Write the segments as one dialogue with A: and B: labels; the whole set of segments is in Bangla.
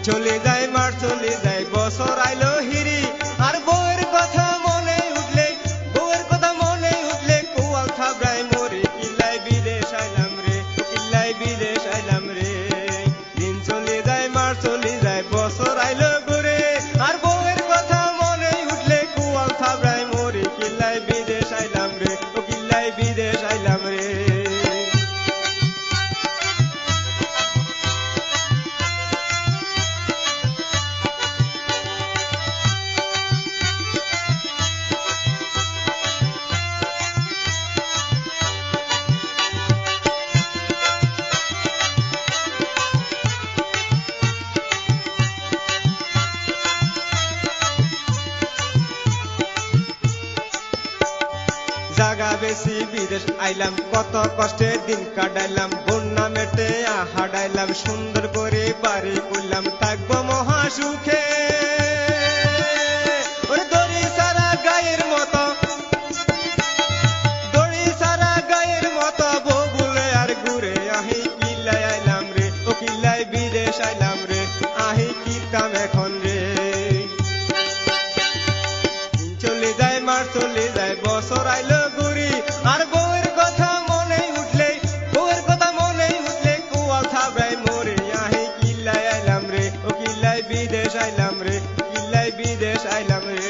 A: চলে যায় মাস চলে যায় বছর আইলো হিরি আর বউয়ের কথা মনে উঠলে কোয়াল থাবড়ায় মরে কিল্লাই বিদেশ আইলাম রে কিল্লাই বিদেশ আইলাম রে দিন চলে যায় মাস চলে যায় বছর আইলো ঘুরে আর বউয়ের কথা মনে উঠলে কোয়াল থাবড়ায় মরে কিল্লাই বিদেশ আইলাম রে কিল্লাই বিদেশ আইলাম রে। জাগা বেশি বিদেশ আইলাম কত কষ্টে দিন কাটাইলাম বন্যা মেটে হাডাইলাম সুন্দর করে বাড়ি করলাম থাকবো মহা সুখে দড়ি সারা গায়ের মতো বউ বলে আর ঘুরে আহি কিল্লাই আইলাম রে ও কিল্লাই বিদেশ আইলাম রে আহি কিতাম এখন রে চলে যায় মাস চলে যায় বছর আইলো ঘুরি আর বউয়ের কথা মনে উঠলে কোয়াল থাবড়ায় মরে আহি কিল্লাই আইলাম রে ও কিল্লাই বিদেশ আইলাম রে কিল্লাই বিদেশ আইলাম রে।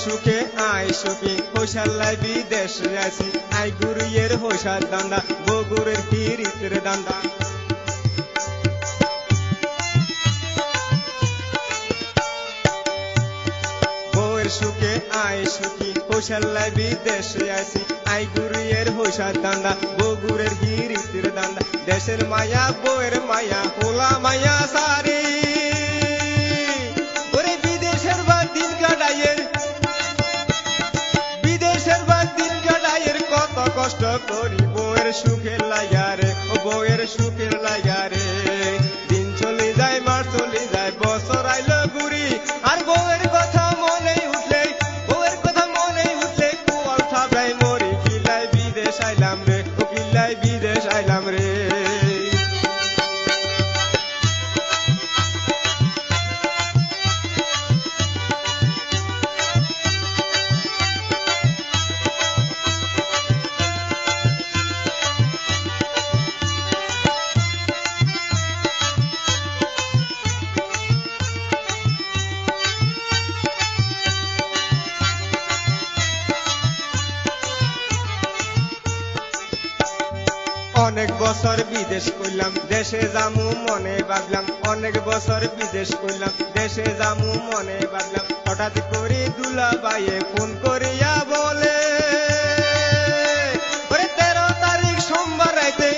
A: সুখে আই সুখী হোসাল্লাই বিদেশ আসি আই গুরুয়ের হোসার দান্দা বগুরের কিরিতের দান্দা বউয়ের সুখে আই সুখী হোসাল্লাই বিদেশ আসি আই গুরুয়ের হোসার দান্দা বগুরের কিরিতের দান্দা দেশের মায়া বউয়ের মায়া হোলা মায়া সারি ওরে বিদেশের বা দিন কাটাইয়ের কত কষ্ট করি বউয়ের সুখের লাগা রে ও বউয়ের সুখের লাগা রে দিন চলে যায় মাস চলে যায় বছর আইলো ঘুরি আর বউয়ের কথা মনে উঠলে কোয়াল থাবড়ায় মরি কিল্লাই বিদেশ আইলাম রে ও কিল্লাই বিদেশ আইলাম রে। অনেক বছর বিদেশ করলাম দেশে যামু মনে ভাবলাম অনেক বছর বিদেশ করলাম দেশে যামু মনে ভাবলাম হঠাৎ করে দুলা বাইয়ে ফোন করিয়া বলে 13 তারিখ সোমবার রাইতে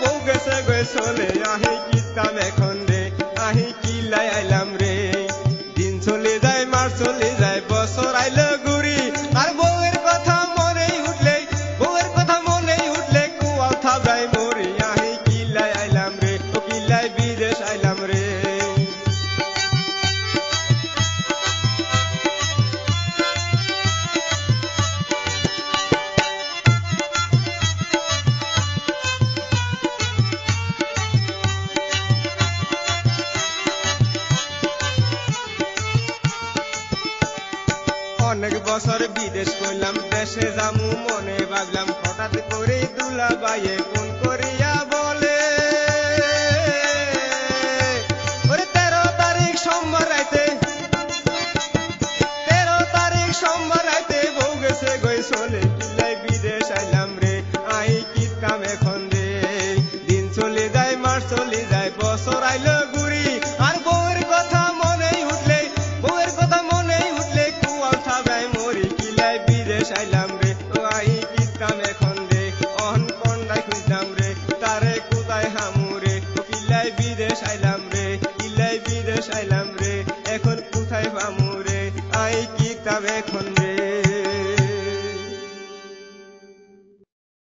A: বউ গেছে চলে আহি কিতাম এখন রে আহি কিল্লাই আইলাম রে দিন চলে যায় মাস চলে যায় বছর আইলো ঘুরি আর বউয়ের কথা মনে উঠলে কোয়াল থাবড়ায় মরি আহি কিল্লাই আইলাম রে ও কিল্লাই বিদেশ আইলাম রে। অনেক বছর বিদেশ করলাম দেশে যামু মনে ভাবলাম হঠাৎ করে দুলা বাইয়ে ফোন করিয়া বলে 13 তারিখ সোমবার রাইতে বউ গেছে চলে কিল্লাই বিদেশ আইলাম রে আই কিতাম এখন রে দিন চলে যায় মাস চলে যায় বছর আইলো ঘুরি আর বউয়ের কথা মনে উঠলে কোয়াল থাবড়ায় মরি কিল্লাই বিদেশ আইলাম রে ও আই কিতাম এখন রে অহন কন্ডাই খুঁজতে দিতাম এখন